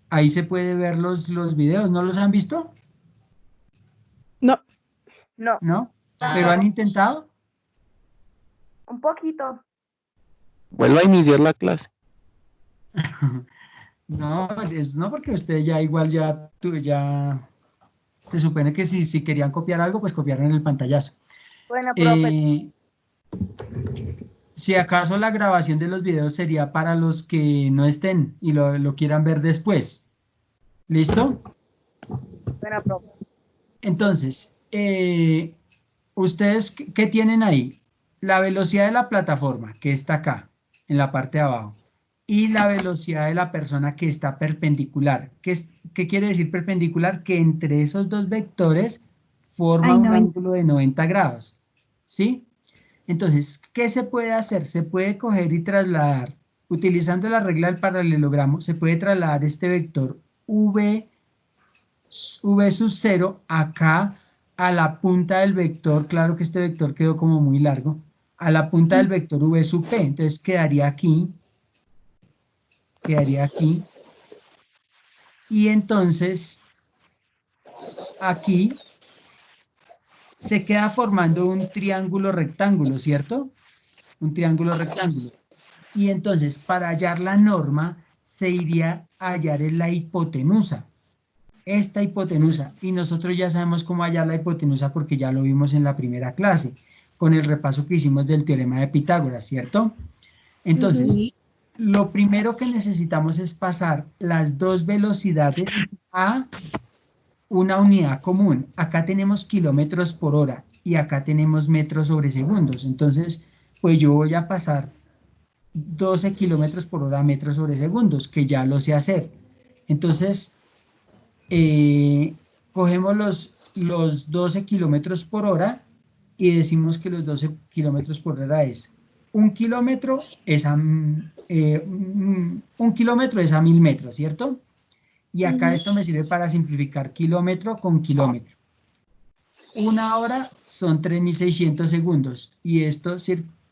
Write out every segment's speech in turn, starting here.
ahí se puede ver los videos. ¿No los han visto? No. No. ¿No? ¿Pero han intentado? Un poquito. Vuelva a iniciar la clase. No, no porque usted ya igual ya se supone que si querían copiar algo, pues copiaron en el pantallazo. Bueno, profe. Si acaso la grabación de los videos sería para los que no estén y lo quieran ver después. ¿Listo? Bueno, profe. Entonces, ¿ustedes qué tienen ahí? La velocidad de la plataforma, que está acá, en la parte de abajo, y la velocidad de la persona que está perpendicular. ¿Qué quiere decir perpendicular? Que entre esos dos vectores forma un ángulo de 90 grados. ¿Sí? Entonces, ¿qué se puede hacer? Se puede coger y trasladar, utilizando la regla del paralelogramo, se puede trasladar este vector v sub 0 acá a la punta del vector, claro que este vector quedó como muy largo, a la punta del vector v sub p, entonces quedaría aquí, y entonces aquí se queda formando un triángulo rectángulo, ¿cierto? Un triángulo rectángulo. Y entonces para hallar la norma se iría a hallar en la hipotenusa. Esta hipotenusa, y nosotros ya sabemos cómo hallar la hipotenusa porque ya lo vimos en la primera clase, con el repaso que hicimos del teorema de Pitágoras, ¿cierto? Entonces, lo primero que necesitamos es pasar las dos velocidades a una unidad común. Acá tenemos kilómetros por hora y acá tenemos metros sobre segundos. Entonces, pues yo voy a pasar 12 kilómetros por hora a metros sobre segundos, que ya lo sé hacer. Entonces, cogemos los 12 kilómetros por hora y decimos que los 12 kilómetros por hora es un kilómetro es a 1000 metros, ¿cierto? Y acá esto me sirve para simplificar kilómetro con kilómetro. Una hora son 3600 segundos y esto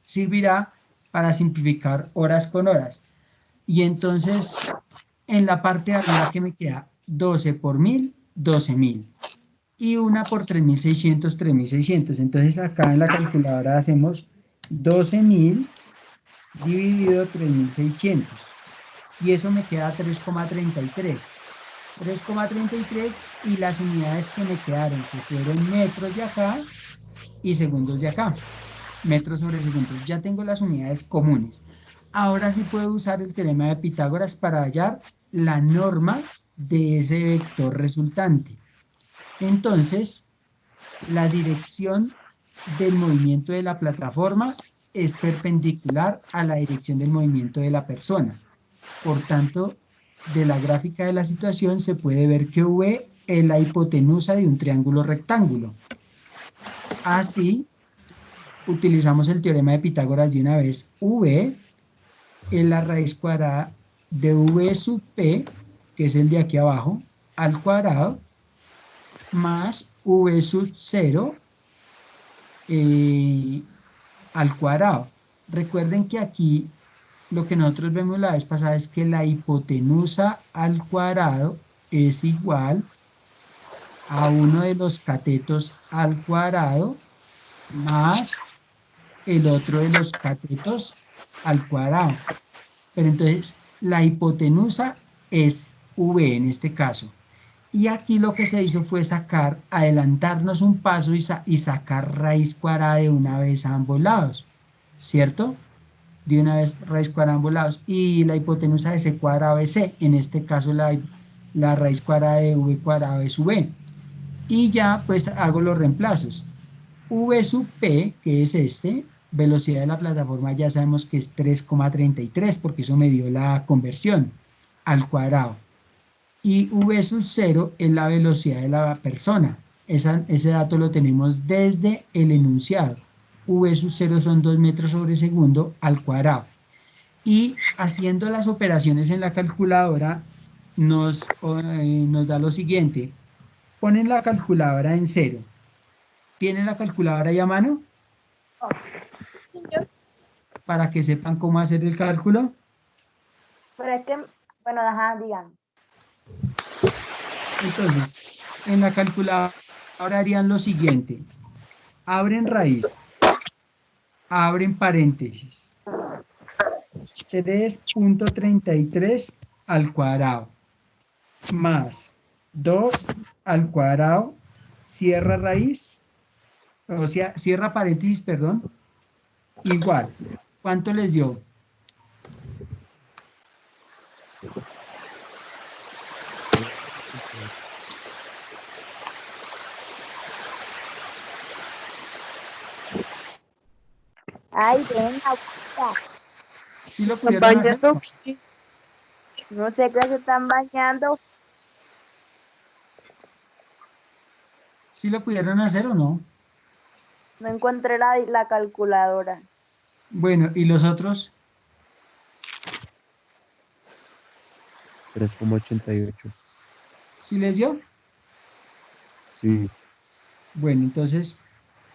servirá para simplificar horas con horas. Y entonces, en la parte de arriba que me queda 12 por 1000, 12.000. Y una por 3600, 3600. Entonces acá en la calculadora hacemos 12.000 dividido 3600. Y eso me queda 3,33. 3,33 y las unidades que me quedaron, que fueron metros de acá y segundos de acá. Metros sobre segundos. Ya tengo las unidades comunes. Ahora sí puedo usar el teorema de Pitágoras para hallar la norma de ese vector resultante. Entonces, la dirección del movimiento de la plataforma es perpendicular a la dirección del movimiento de la persona. Por tanto, de la gráfica de la situación se puede ver que V es la hipotenusa de un triángulo rectángulo. Así, utilizamos el teorema de Pitágoras de una vez. V es la raíz cuadrada de V sub P, que es el de aquí abajo, al cuadrado, más V sub 0 al cuadrado. Recuerden que aquí lo que nosotros vemos la vez pasada es que la hipotenusa al cuadrado es igual a uno de los catetos al cuadrado más el otro de los catetos al cuadrado. Pero entonces la hipotenusa es V en este caso. Y aquí lo que se hizo fue adelantarnos un paso y sacar raíz cuadrada de una vez a ambos lados, ¿cierto? De una vez raíz cuadrada a ambos lados. Y la hipotenusa de C cuadrado es C, en este caso la raíz cuadrada de V cuadrado es V. Y ya pues hago los reemplazos. V sub P, que es velocidad de la plataforma ya sabemos que es 3,33 porque eso me dio la conversión al cuadrado. Y V sub 0 es la velocidad de la persona. Ese dato lo tenemos desde el enunciado. V sub 0 son 2 metros sobre segundo al cuadrado. Y haciendo las operaciones en la calculadora nos da lo siguiente. Ponen la calculadora en cero. ¿Tienen la calculadora ahí a mano? Para que sepan cómo hacer el cálculo. Pero es que Bueno, ajá, digan. Entonces, en la calculadora harían lo siguiente. Abren raíz, abren paréntesis. 3.33 al cuadrado más 2 al cuadrado, cierra raíz, o sea, cierra paréntesis, perdón, igual. ¿Cuánto les dio? Ay, ven, abuela. ¿Sí ¿Se lo están pudieron hacer? bañando? Sí. No sé qué se están bañando. ¿Sí lo pudieron hacer o no? No encontré la calculadora. Bueno, ¿y los otros? 3,88. ¿Sí les dio? Sí. Bueno, entonces,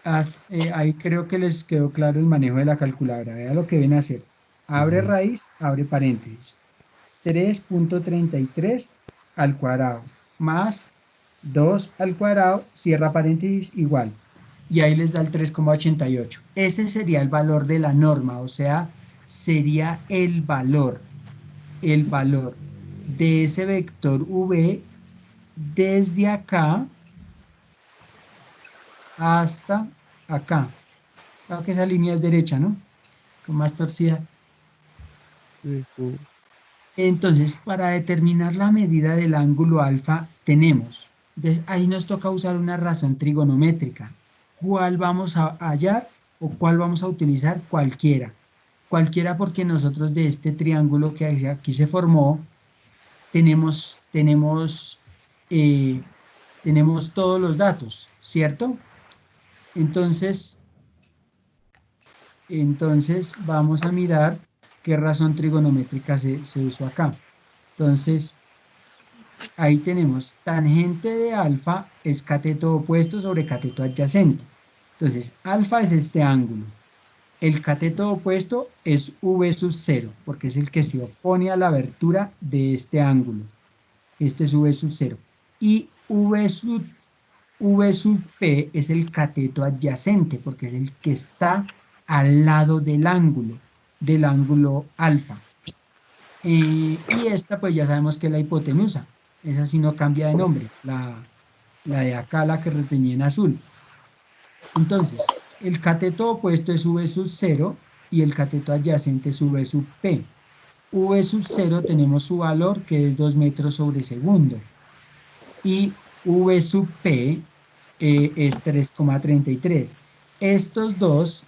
ahí creo que les quedó claro el manejo de la calculadora. Vea lo que ven a hacer. Abre Ujú. raíz, abre paréntesis. 3.33 al cuadrado más 2 al cuadrado, cierra paréntesis, igual. Y ahí les da el 3,88. Ese sería el valor de la norma, o sea, sería el valor de ese vector V desde acá hasta acá. Claro que esa línea es derecha, ¿no? Con más torcida. Ujú. Entonces, para determinar la medida del ángulo alfa, tenemos, entonces ahí nos toca usar una razón trigonométrica. ¿Cuál vamos a hallar o cuál vamos a utilizar? Cualquiera. Cualquiera porque nosotros de este triángulo que aquí se formó, tenemos, eh, tenemos todos los datos, ¿cierto? Entonces, entonces vamos a mirar qué razón trigonométrica se usó acá. Entonces, ahí tenemos tangente de alfa es cateto opuesto sobre cateto adyacente. Entonces, alfa es este ángulo. El cateto opuesto es V sub 0, porque es el que se opone a la abertura de este ángulo. Este es V sub 0. Y V sub P es el cateto adyacente, porque es el que está al lado del ángulo alfa. Y esta pues ya sabemos que es la hipotenusa, esa sí no cambia de nombre, la de acá, la que retenía en azul. Entonces, el cateto opuesto es V sub 0 y el cateto adyacente es V sub P. V sub 0 tenemos su valor que es 2 metros sobre segundo y V sub P es 3,33. Estos dos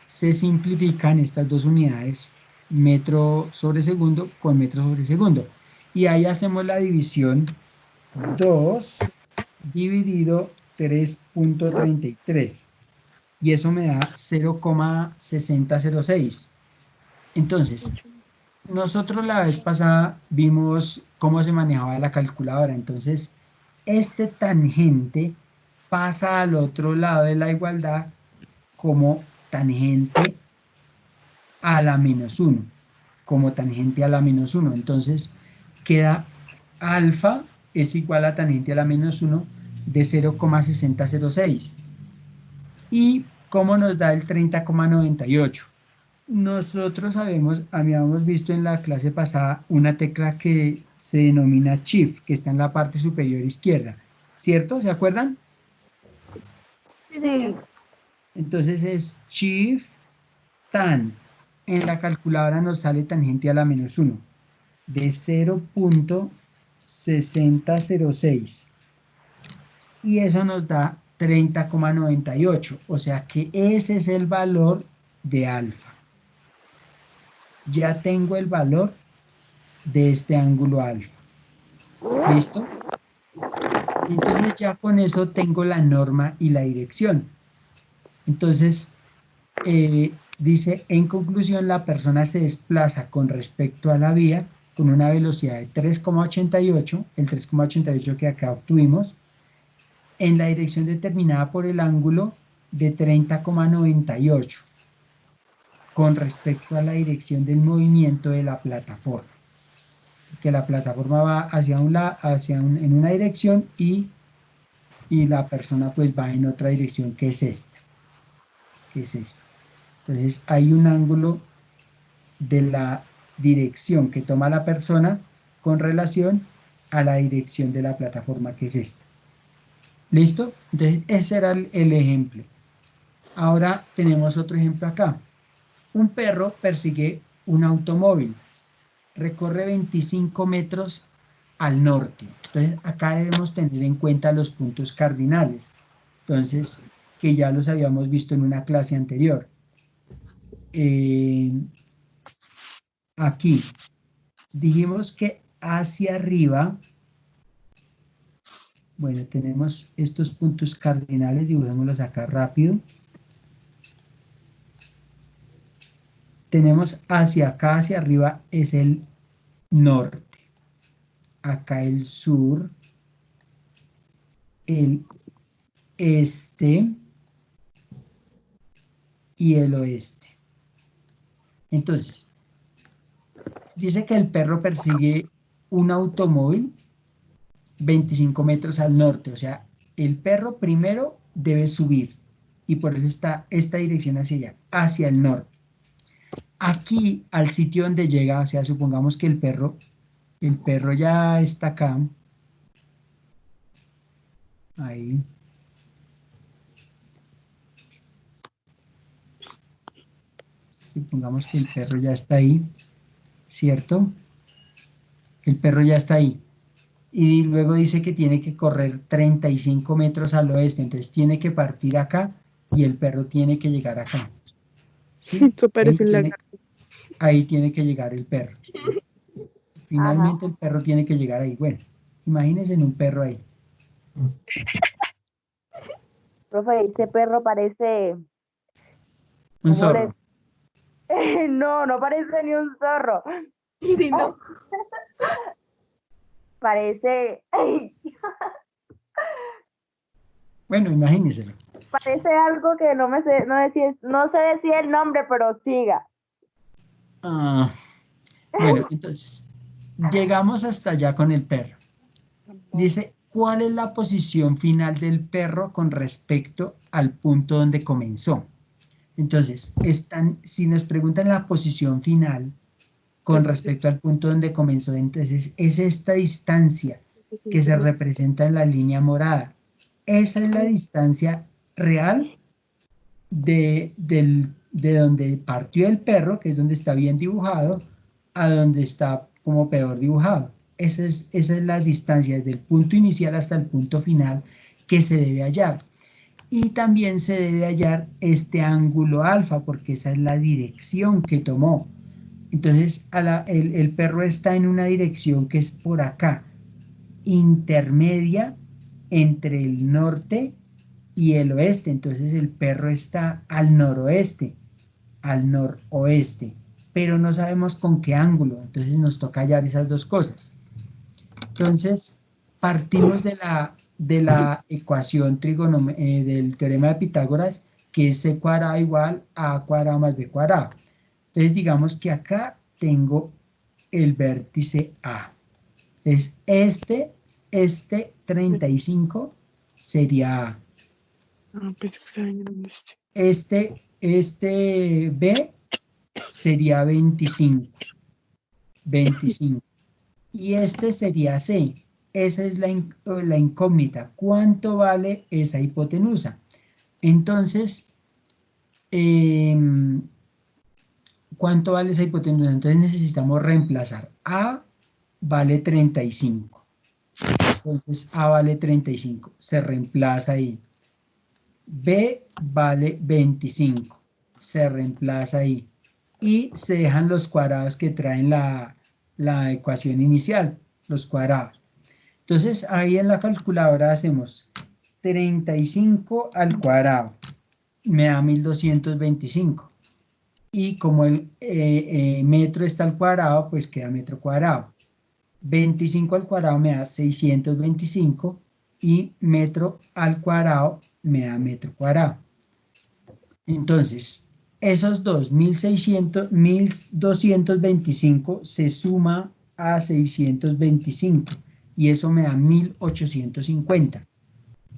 se simplifican, estas dos unidades, metro sobre segundo con metro sobre segundo. Y ahí hacemos la división 2 dividido 3.33. Y eso me da 0,6006. Entonces, nosotros la vez pasada vimos cómo se manejaba la calculadora. Entonces, este tangente pasa al otro lado de la igualdad como tangente a la menos 1, como tangente a la menos 1. Entonces queda alfa es igual a tangente a la menos 1 de 0,6006. ¿Y cómo nos da el 30,98? Nosotros habíamos visto en la clase pasada una tecla que se denomina Shift, que está en la parte superior izquierda, ¿cierto? ¿Se acuerdan? Sí. Entonces es Shift tan. En la calculadora nos sale tangente a la menos 1 de 0,6006 y eso nos da 30,98, o sea que ese es el valor de alfa. Ya tengo el valor de este ángulo alfa. ¿Listo? Entonces ya con eso tengo la norma y la dirección. Entonces, dice, en conclusión, la persona se desplaza con respecto a la vía con una velocidad de 3,88, el 3,88 que acá obtuvimos, en la dirección determinada por el ángulo de 30,98. con respecto a la dirección del movimiento de la plataforma. Que la plataforma va hacia en una dirección y la persona pues va en otra dirección que es esta. Entonces hay un ángulo de la dirección que toma la persona con relación a la dirección de la plataforma que es esta. ¿Listo? Entonces ese era el ejemplo. Ahora tenemos otro ejemplo acá. Un perro persigue un automóvil. Recorre 25 metros al norte. Entonces acá debemos tener en cuenta los puntos cardinales. Entonces, que ya los habíamos visto en una clase anterior. Aquí dijimos que hacia arriba, bueno, tenemos estos puntos cardinales, dibujémoslos acá rápido. Tenemos hacia acá, hacia arriba es el norte. Acá el sur, el este y el oeste. Entonces, dice que el perro persigue un automóvil 25 metros al norte, o sea, el perro primero debe subir y por eso está esta dirección hacia allá, hacia el norte. Aquí, al sitio donde llega, o sea, supongamos que el perro ya está acá, ahí. Supongamos que el perro ya está ahí, ¿cierto? El perro ya está ahí. Y luego dice que tiene que correr 35 metros al oeste, entonces tiene que partir acá y el perro tiene que llegar acá. ¿Sí? Eso parece un lagarto. Ahí tiene que llegar el perro. Finalmente el perro tiene que llegar ahí. Bueno, imagínense en un perro ahí. Profe, ese perro parece... Un zorro. No, no parece ni un zorro. Sí, no. Parece... Bueno, imagínenselo. Parece algo que no sé decir el nombre, pero siga. Bueno, entonces, llegamos hasta allá con el perro. Dice, ¿cuál es la posición final del perro con respecto al punto donde comenzó? Entonces, si nos preguntan la posición final con respecto al punto donde comenzó, entonces es esta distancia que se representa en la línea morada. Esa es la distancia real de donde partió el perro, que es donde está bien dibujado, a donde está como peor dibujado. Esa es la distancia desde el punto inicial hasta el punto final que se debe hallar. Y también se debe hallar este ángulo alfa, porque esa es la dirección que tomó. Entonces, el perro está en una dirección que es por acá, intermedia entre el norte y el oeste. Entonces, el perro está al noroeste, al noroeste, pero no sabemos con qué ángulo. Entonces, nos toca hallar esas dos cosas. Entonces, partimos de la ecuación del teorema de Pitágoras, que es c cuadrado igual a a cuadrado más b cuadrado. Entonces, digamos que acá tengo el vértice A. Entonces, este 35 sería A. Pensé que estaba en donde esté. Este B sería 25. Y este sería C. Esa es la incógnita. ¿Cuánto vale esa hipotenusa? Entonces, ¿cuánto vale esa hipotenusa? Entonces necesitamos reemplazar. A vale 35. Entonces A vale 35. Se reemplaza ahí. B vale 25. Se reemplaza ahí. Y se dejan los cuadrados que traen la ecuación inicial, los cuadrados. Entonces ahí en la calculadora hacemos 35 al cuadrado, me da 1225. Y como el metro está al cuadrado, pues queda metro cuadrado. 25 al cuadrado me da 625 y metro al cuadrado me da metro cuadrado. Entonces, Esos dos, 1600, 1225 se suma a 625 y eso me da 1850.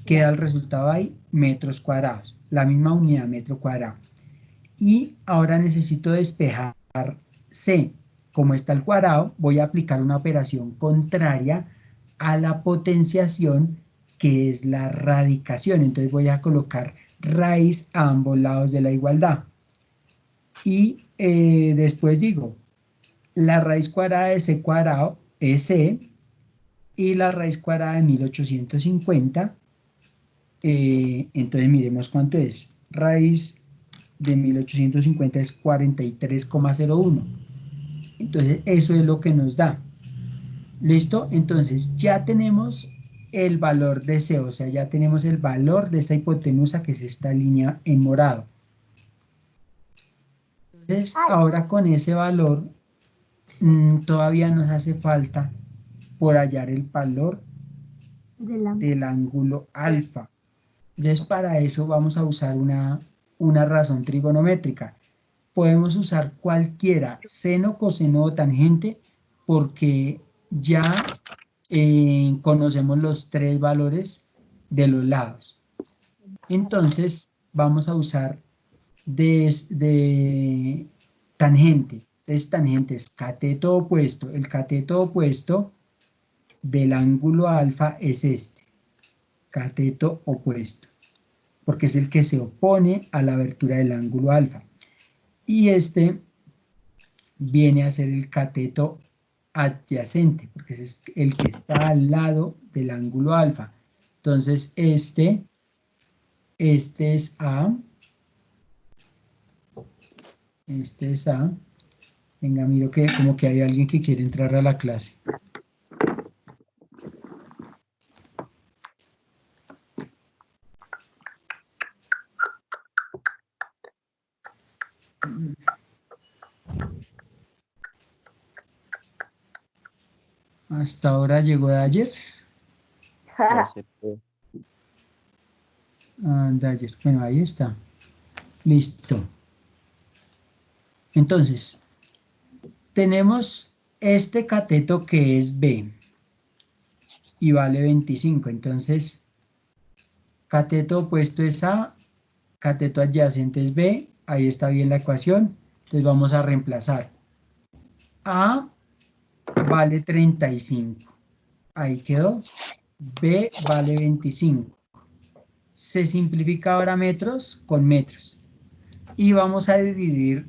Queda el resultado ahí, metros cuadrados, la misma unidad metro cuadrado. Y ahora necesito despejar C. Como está el cuadrado, voy a aplicar una operación contraria a la potenciación, que es la radicación. Entonces voy a colocar raíz a ambos lados de la igualdad. Y después digo, la raíz cuadrada de C cuadrado es C, y la raíz cuadrada de 1850, entonces miremos cuánto es. Raíz de 1850 es 43,01. Entonces eso es lo que nos da. ¿Listo? Entonces ya tenemos el valor de C, o sea, ya tenemos el valor de esta hipotenusa, que es esta línea en morado. Entonces ahora con ese valor todavía nos hace falta por hallar el valor del ángulo alfa. Entonces para eso vamos a usar una razón trigonométrica. Podemos usar cualquiera, seno, coseno o tangente, porque ya conocemos los tres valores de los lados. Entonces vamos a usar de tangente. Entonces tangente es cateto opuesto. El cateto opuesto del ángulo alfa es este, cateto opuesto, porque es el que se opone a la abertura del ángulo alfa. Y este viene a ser el cateto adyacente, porque es el que está al lado del ángulo alfa. Entonces este es A, este es A. Venga, miro que como que hay alguien que quiere entrar a la clase. Hasta ahora llegó Dyer. Ya se fue. Dyer, bueno, ahí está. Listo. Entonces, tenemos este cateto que es B y vale 25. Entonces, cateto opuesto es A, cateto adyacente es B. Ahí está bien la ecuación. Entonces vamos a reemplazar. A vale 35. Ahí quedó. B vale 25. Se simplifica ahora metros con metros. Y vamos a dividir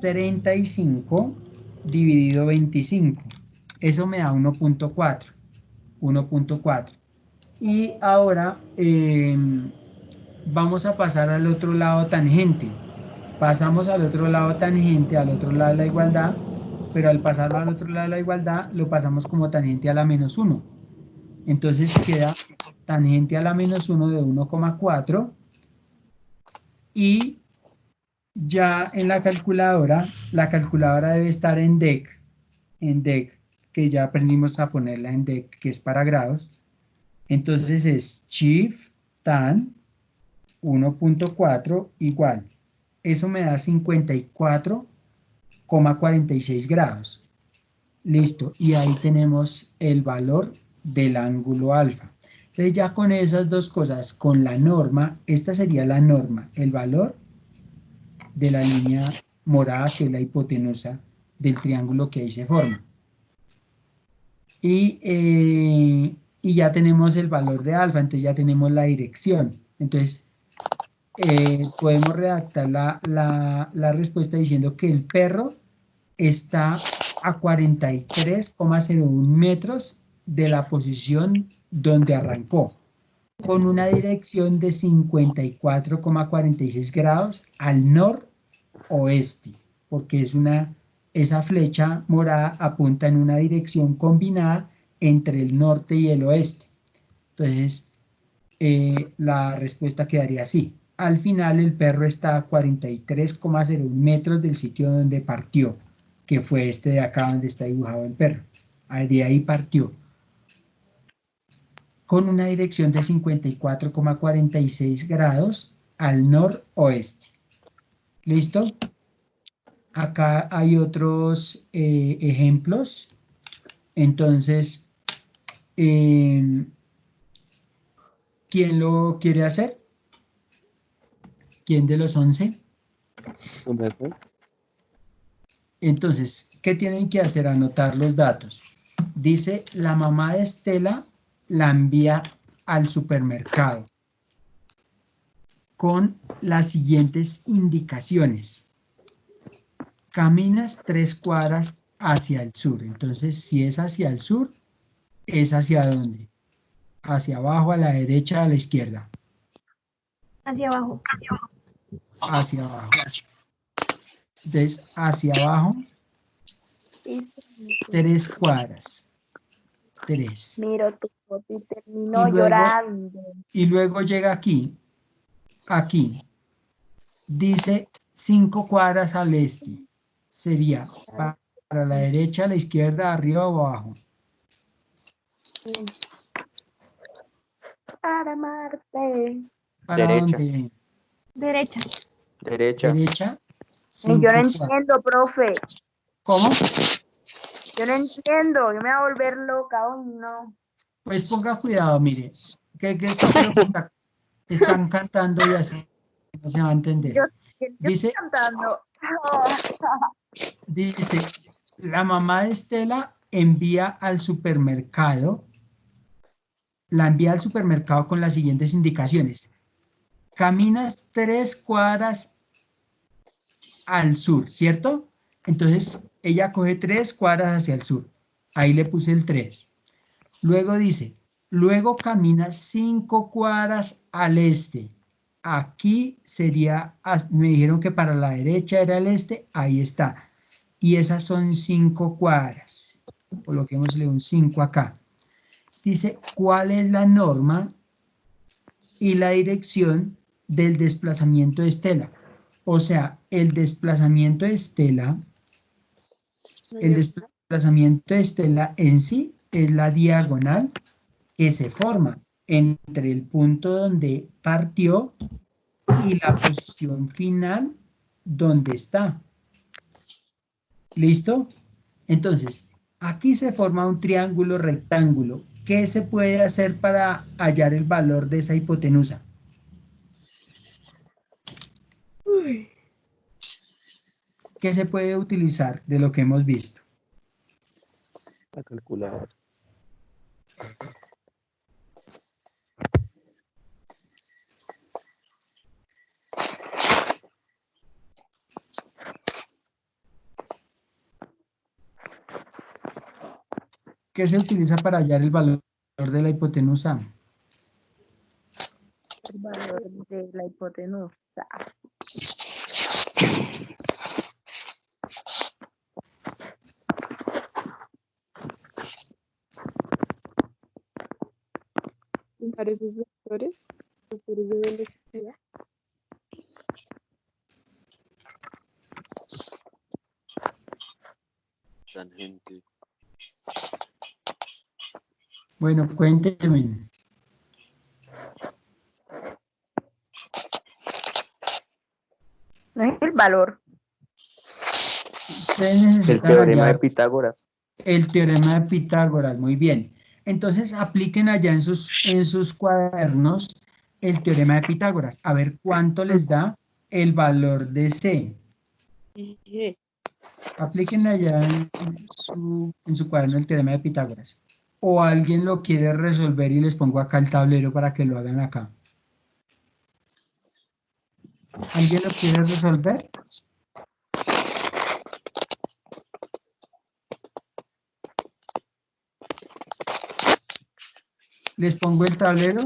35 dividido 25. Eso me da 1.4. 1.4. Y ahora vamos a pasar al otro lado tangente. Pasamos al otro lado tangente, al otro lado de la igualdad, pero al pasarlo al otro lado de la igualdad, lo pasamos como tangente a la menos 1. Entonces queda tangente a la menos 1 de 1,4. Y ya en la calculadora debe estar en DEC, que ya aprendimos a ponerla en DEC, que es para grados. Entonces es Shift tan 1.4 igual. Eso me da 54,46 grados. Listo. Y ahí tenemos el valor del ángulo alfa. Entonces ya con esas dos cosas, con la norma, esta sería la norma, el valor de la línea morada, que es la hipotenusa del triángulo que ahí se forma. Y ya tenemos el valor de alfa, entonces ya tenemos la dirección. Entonces podemos redactar la respuesta diciendo que el perro está a 43,01 metros de la posición donde arrancó, con una dirección de 54,46 grados al noroeste, porque esa flecha morada apunta en una dirección combinada entre el norte y el oeste. Entonces, la respuesta quedaría así. Al final, el perro está a 43,01 metros del sitio donde partió, que fue este de acá donde está dibujado el perro. De ahí partió, con una dirección de 54,46 grados al noroeste. ¿Listo? Acá hay otros ejemplos. Entonces, ¿quién lo quiere hacer? ¿Quién de los 11? Humberto. Entonces, ¿qué tienen que hacer? Anotar los datos. Dice, la mamá de Estela la envía al supermercado con las siguientes indicaciones. Caminas 3 cuadras hacia el sur. Entonces, si es hacia el sur, ¿es hacia dónde? Hacia abajo, a la derecha, a la izquierda. Hacia abajo. Hacia abajo. Entonces, hacia abajo, 3 cuadras. 3. Miro tu foto y Y terminó luego, llorando. y luego llega aquí. Aquí. Dice 5 cuadras al este. Sería para la derecha, a la izquierda, arriba o abajo. Para amarte. ¿Para Derecha. dónde? Derecha. Derecha. Derecha. Yo no 5 cuadras. entiendo, profe. ¿Cómo? Yo no entiendo. Yo me voy a volver loca. Uy, no. Pues ponga cuidado, mire. Que esto creo que están cantando y así no se va a entender. Yo estoy Dice, cantando. dice, la mamá de Estela envía al supermercado, la envía al supermercado con las siguientes indicaciones. Caminas 3 cuadras al sur, ¿cierto? Entonces, ella coge 3 cuadras hacia el sur. Ahí le puse el 3. Luego dice, luego caminas 5 cuadras al este. Aquí sería, me dijeron que para la derecha era el este, ahí está. Y esas son 5 cuadras. Coloquémosle un 5 acá. Dice, ¿cuál es la norma y la dirección del desplazamiento de Estela? O sea, el desplazamiento de Estela, el desplazamiento de Estela en sí es la diagonal que se forma entre el punto donde partió y la posición final donde está. ¿Listo? Entonces, aquí se forma un triángulo rectángulo. ¿Qué se puede hacer para hallar el valor de esa hipotenusa? ¿Qué se puede utilizar de lo que hemos visto? La calculadora. ¿Qué se utiliza para hallar el valor de la hipotenusa? El valor de la hipotenusa. Sumar esos vectores de velocidad. Tangente. Bueno, cuéntenme. No es el valor. Ustedes El necesitan teorema de hallar Pitágoras. el teorema de Pitágoras, muy bien. Entonces apliquen allá en sus cuadernos el teorema de Pitágoras, a ver cuánto les da el valor de C. Y Apliquen allá en su cuaderno el teorema de Pitágoras. O alguien lo quiere resolver y les pongo acá el tablero para que lo hagan acá. ¿Alguien lo quiere resolver? Les pongo el tablero.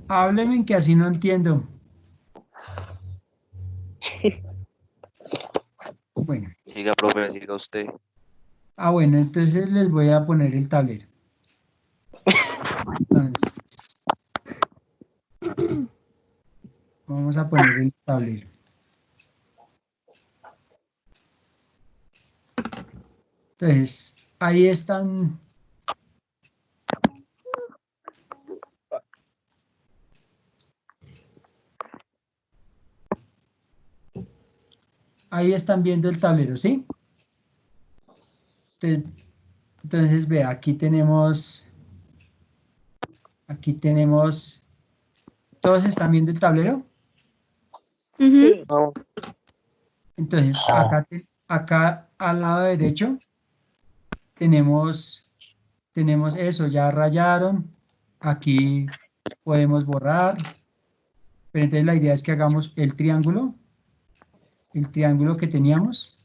Háblenme que así no entiendo. Bueno. Siga, profe, siga usted. Bueno, entonces les voy a poner el tablero. Entonces, vamos a poner el tablero. Entonces, ahí están. Ahí están viendo el tablero, ¿sí? Entonces, vea, aquí tenemos, ¿todos están viendo el tablero? Sí. No, Entonces, acá al lado derecho tenemos eso, ya rayaron, aquí podemos borrar, pero entonces la idea es que hagamos el triángulo que teníamos.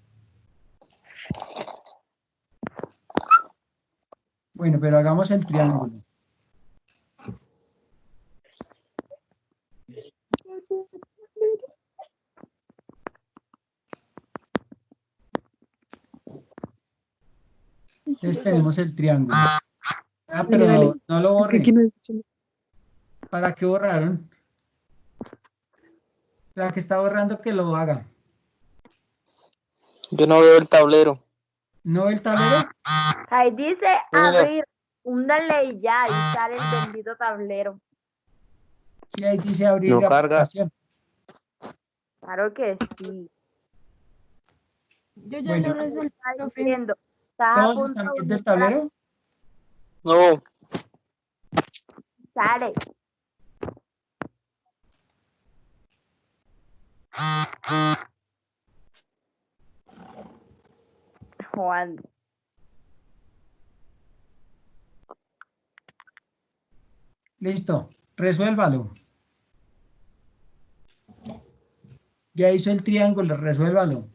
Bueno, pero hagamos el triángulo. Entonces tenemos el triángulo. Ah, pero Vale. no lo Es que borré. aquí no escucho. ¿Para qué borraron? La que está borrando que lo haga. Yo no veo el tablero. ¿No ve el tablero? Ahí dice Mira. abrir, húndale y ya, y sale el bendito tablero. Sí, ahí dice abrir No carga. aplicación. Claro que sí. Yo ya Bueno. lo resolví, Está profe. diciendo, estás a ¿Todos punto están de viendo el buscar, tablero? No, sale. Juan, Listo, resuélvalo. Ya hizo el triángulo, resuélvalo.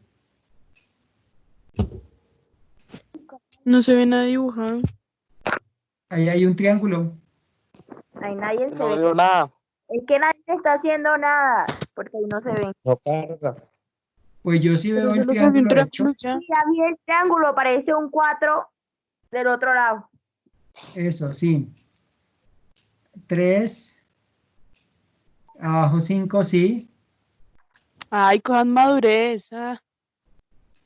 No se ve nada dibujado. Ahí hay un triángulo. ahí nadie se no ve. veo nada. Es que nadie está haciendo nada, porque ahí no se ven. no carga. Pues yo sí veo Pero el solo salió un triángulo hecho. triángulo ya. Y ya vi el triángulo, parece un 4 del otro lado. Eso, sí. 3. Abajo 5, sí. Ay, cojan madurez. Ah.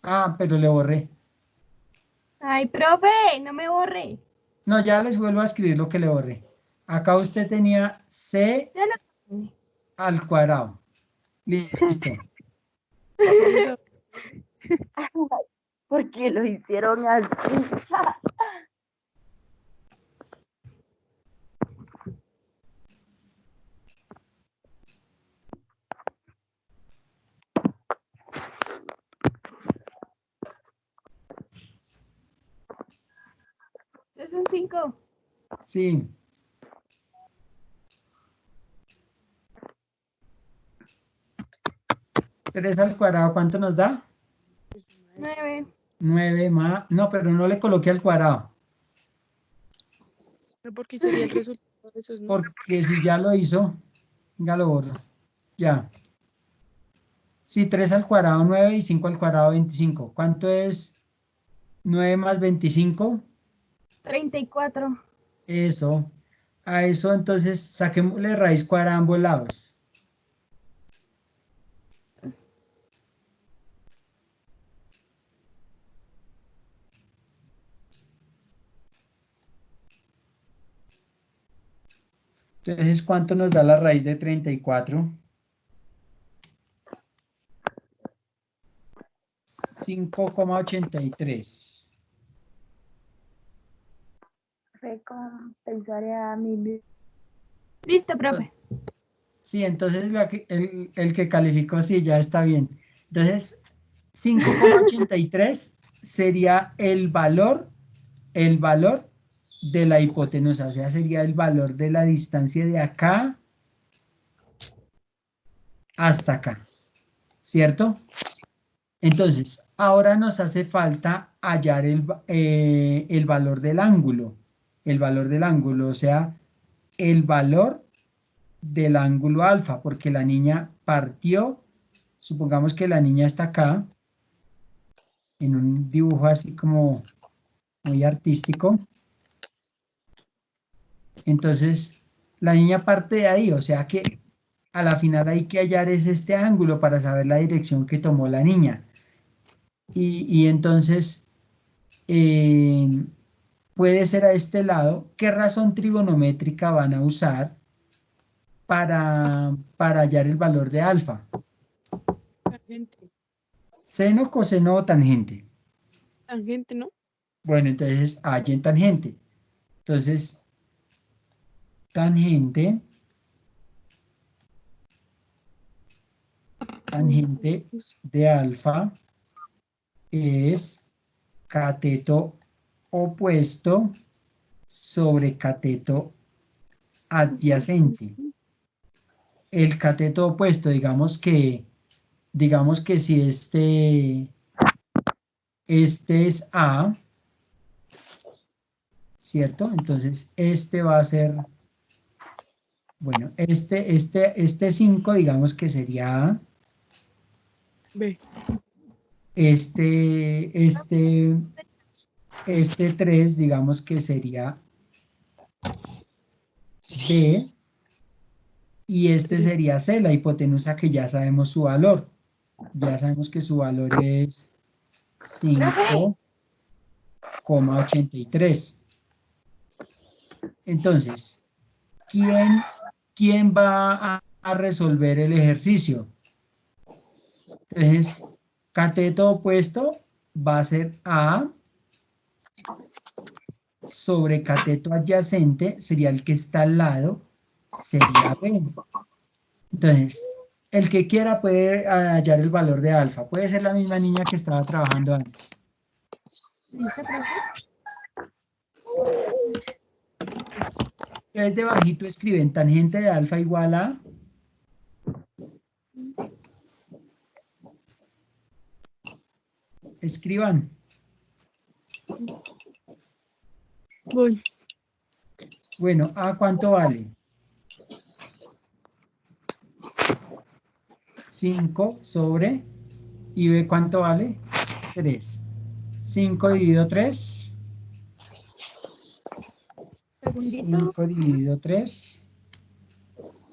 Ah, pero le borré. Ay, profe, no me borre. No, ya les vuelvo a escribir lo que le borré. Acá usted tenía C Ya lo al cuadrado. Listo. ¿Por qué lo hicieron así? Es un 5. Sí. ¿3 al cuadrado cuánto nos da? 9. 9 más. No, pero no le coloqué al cuadrado. Pero porque sería el resultado de esos, ¿no? Porque si ya lo hizo, ya lo borro. Ya. Sí, 3 al cuadrado 9 y 5 al cuadrado 25. ¿Cuánto es 9 más 25? 34. Eso. A eso entonces saquémosle raíz cuadrada a ambos lados. Entonces, ¿cuánto nos da la raíz de 34? 5,83. Recompensaría a mi... Listo, profe. Sí, entonces el que calificó sí, ya está bien. Entonces, 5,83 sería el valor de la hipotenusa, o sea, sería el valor de la distancia de acá hasta acá, ¿cierto? Entonces, ahora nos hace falta hallar el valor del ángulo, o sea, el valor del ángulo alfa, porque la niña partió, supongamos que la niña está acá, en un dibujo así como muy artístico. Entonces, la niña parte de ahí, o sea que a la final hay que hallar es este ángulo para saber la dirección que tomó la niña. Y entonces, puede ser a este lado. ¿Qué razón trigonométrica van a usar para hallar el valor de alfa? Gente. Seno, coseno o tangente. Tangente, ¿no? Bueno, entonces hay en tangente. Entonces, tangente de alfa es cateto opuesto sobre cateto adyacente. El cateto opuesto, digamos que si este es A, ¿cierto? Entonces, este va a ser, bueno, este 5, digamos que sería A. B. Este 3, digamos que sería B. Y este sería C, la hipotenusa, que ya sabemos su valor. Ya sabemos que su valor es 5,83. Entonces, ¿quién va a resolver el ejercicio? Entonces, cateto opuesto va a ser A sobre cateto adyacente, sería el que está al lado, sería B. Entonces, el que quiera puede hallar el valor de alfa. Puede ser la misma niña que estaba trabajando antes. Entonces, debajito escriben tangente de alfa igual a... Escriban. Voy. Bueno, ¿A cuánto vale? 5 sobre... ¿Y B cuánto vale? 3. 5 dividido 3. Segundito. 5 dividido 3.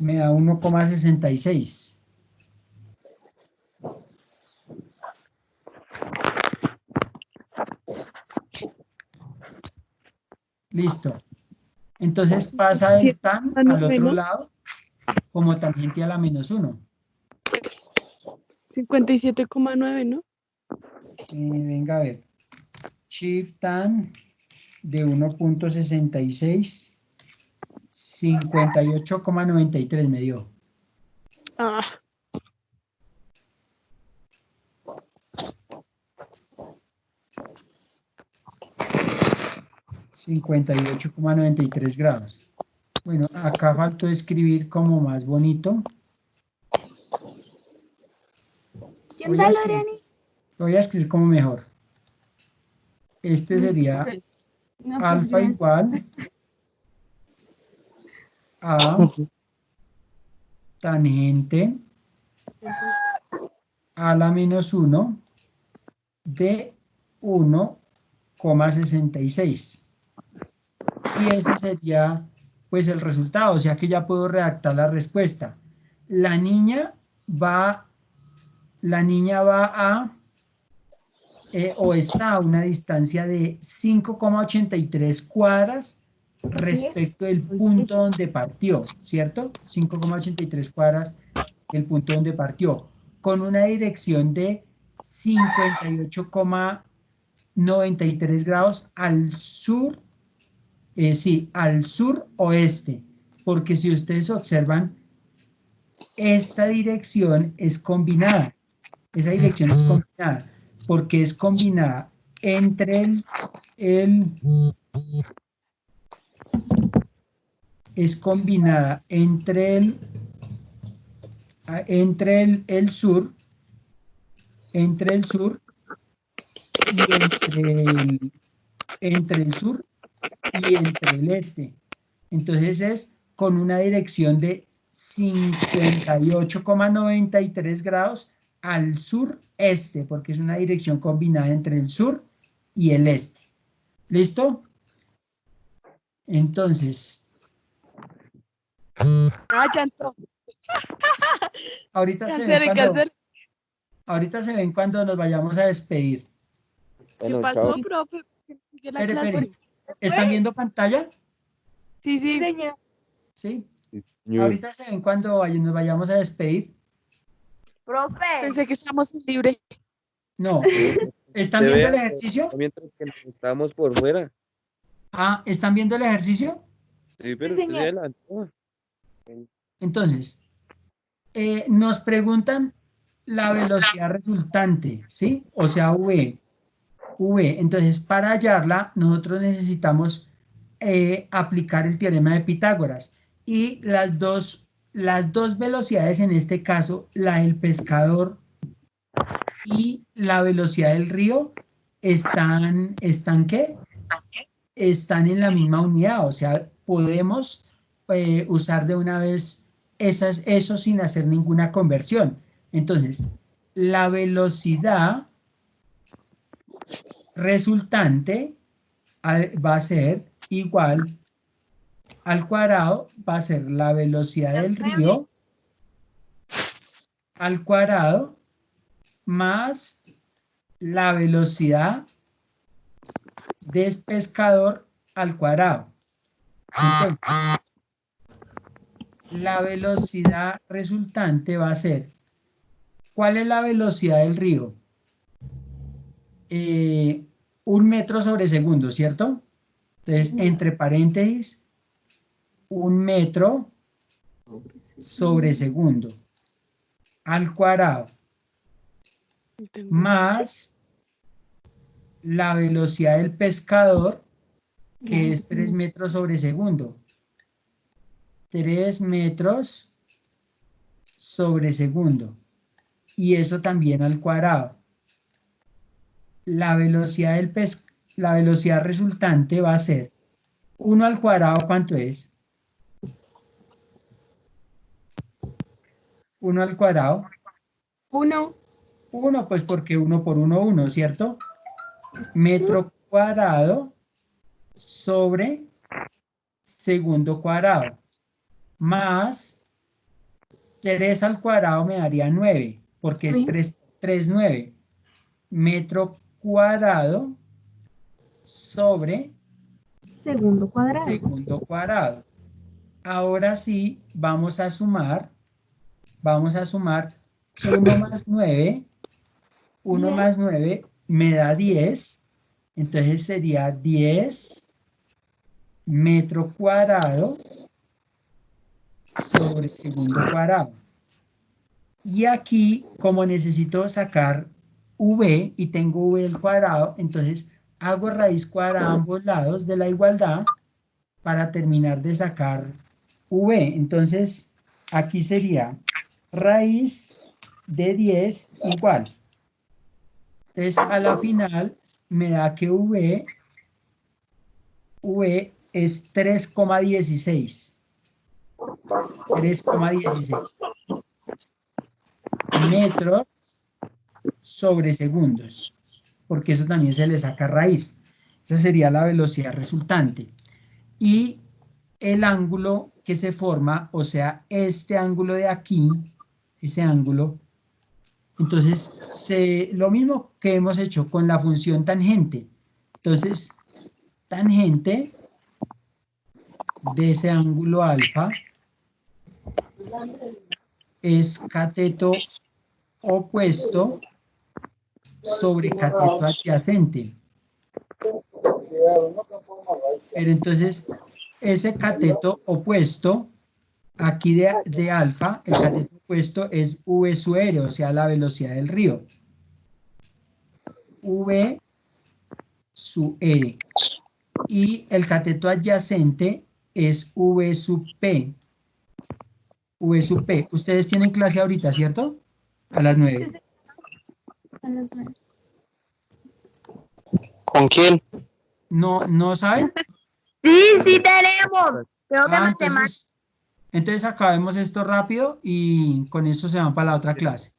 Me da 1,66. Listo. Entonces pasa del tan al otro lado como tangente a la menos 1. 57,9, ¿no? Venga a ver. Shift tan de 1,66. 58,93 me dio. Ah, 58,93 grados. Bueno, acá faltó escribir como más bonito. ¿Quién da, Loreni? Voy a escribir como mejor. Este sería No, pues alfa ya. igual a tangente a la menos 1 de 1,66. Y ese sería pues el resultado, o sea que ya puedo redactar la respuesta. La niña va a o está a una distancia de 5,83 cuadras respecto del punto donde partió, ¿cierto? 5,83 cuadras del punto donde partió, con una dirección de 58,93 grados al sur, sí, al sur oeste, porque si ustedes observan, esta dirección es combinada, esa dirección es combinada, porque es combinada entre es combinada entre el sur, y entre el sur y entre el este. Entonces es con una dirección de 58,93 grados al sureste, porque es una dirección combinada entre el sur y el este. ¿Listo? Entonces, ya entró. ahorita se ven cuando nos vayamos a despedir. ¿Qué Bueno, pasó, chao. profe? ¿Sigue la Espere. clase? ¿Están viendo pantalla? Sí, sí. Señor. Sí. Ñu. Ahorita se ven cuando nos vayamos a despedir. Profe, Pensé que estábamos en libre. No. ¿Están Se viendo el vea, ejercicio? mientras que estamos por fuera. Ah, ¿están viendo el ejercicio? Sí, pero usted se señor. adelantó. Entonces, nos preguntan la velocidad resultante, ¿sí? O sea, V. V. Entonces, para hallarla, nosotros necesitamos aplicar el teorema de Pitágoras. Y las dos velocidades, en este caso, la del pescador y la velocidad del río, ¿están qué? Están en la misma unidad. O sea, podemos usar de una vez eso sin hacer ninguna conversión. Entonces, la velocidad resultante va a ser igual al cuadrado, va a ser la velocidad del río al cuadrado más la velocidad del pescador al cuadrado. Entonces, la velocidad resultante va a ser, ¿cuál es la velocidad del río? 1 metro sobre segundo, ¿cierto? Entonces, entre paréntesis, 1 metro sobre segundo al cuadrado más la velocidad del pescador, que es 3 metros sobre segundo. 3 metros sobre segundo. Y eso también al cuadrado. La velocidad la velocidad resultante va a ser 1 al cuadrado, ¿cuánto es? 1 al cuadrado. 1. 1, pues porque 1 por 1, 1, ¿cierto? Metro cuadrado sobre segundo cuadrado. Más 3 al cuadrado me daría 9, porque es 3, 9. Metro cuadrado sobre Segundo cuadrado. segundo cuadrado. Ahora sí, vamos a sumar 1 más 9. 1 más 9 me da 10. Entonces sería 10 metro cuadrado sobre segundo cuadrado. Y aquí, como necesito sacar v y tengo v al cuadrado, entonces hago raíz cuadrada a ambos lados de la igualdad para terminar de sacar v. Entonces, aquí sería raíz de 10 igual. Entonces, a la final me da que v es 3,16. 3,16 metros sobre segundos, porque eso también se le saca raíz. Esa sería la velocidad resultante. Y el ángulo que se forma, o sea, este ángulo de aquí, ese ángulo, entonces lo mismo que hemos hecho con la función tangente. Entonces, tangente de ese ángulo alfa es cateto opuesto sobre cateto adyacente. Pero entonces, ese cateto opuesto, aquí de alfa, el cateto opuesto es v sub r, o sea, la velocidad del río. V sub r. Y el cateto adyacente es v sub p. V sub p. Ustedes tienen clase ahorita, ¿cierto? A las 9. ¿Con quién? ¿No saben? Sí, sí tenemos. Creo que matemáticas. Entonces acabemos esto rápido y con esto se van para la otra clase.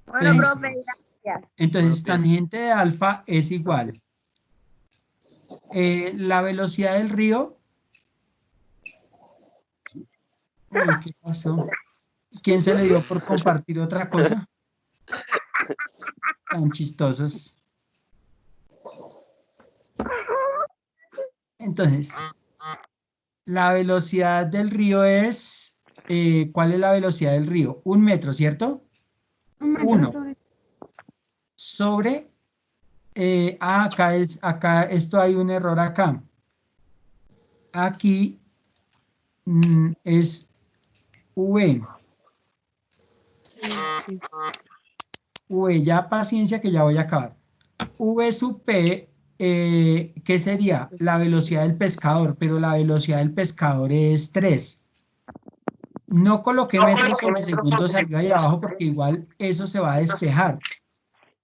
Bueno, profe, gracias. Entonces, tangente de alfa es igual. La velocidad del río. Uy, ¿qué pasó? ¿Quién se le dio por compartir otra cosa? Tan chistosos. Entonces, la velocidad del río es, ¿cuál es la velocidad del río? 1 metro, ¿cierto? 1. sobre, acá esto hay un error acá. Aquí es V. V, ya paciencia que ya voy a acabar. V sub P, ¿qué sería? La velocidad del pescador, pero la velocidad del pescador es 3. No coloqué metros sobre segundos arriba y abajo porque igual eso se va a despejar.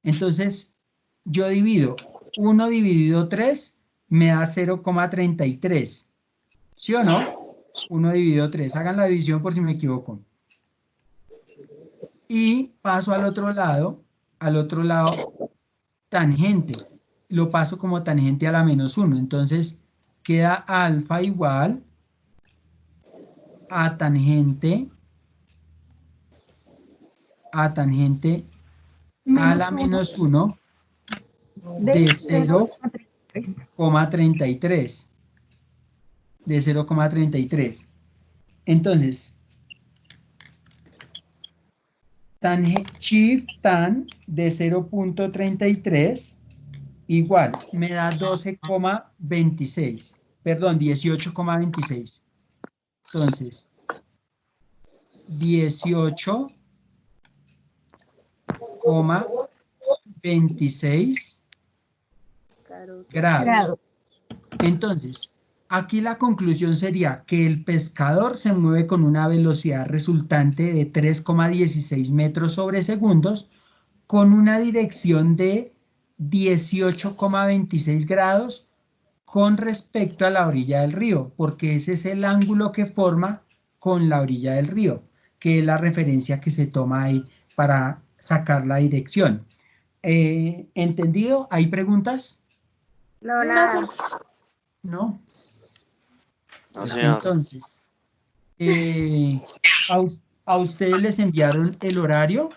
Entonces, yo divido 1 dividido 3 me da 0,33. ¿Sí o no? 1 dividido 3. Hagan la división por si me equivoco. Y paso al otro lado, tangente. Lo paso como tangente a la menos 1. Entonces, queda alfa igual a tangente a la menos 1 de 0,33. De 0,33. Entonces, shift tan de 0,33 igual, me da 12,26. Perdón, 18,26. Entonces, 18,26 grados. Entonces, aquí la conclusión sería que el pescador se mueve con una velocidad resultante de 3,16 metros sobre segundos con una dirección de 18,26 grados con respecto a la orilla del río, porque ese es el ángulo que forma con la orilla del río, que es la referencia que se toma ahí para sacar la dirección. ¿Entendido? ¿Hay preguntas? No, nada. ¿No? No, señor. Entonces, ¿a ustedes les enviaron el horario?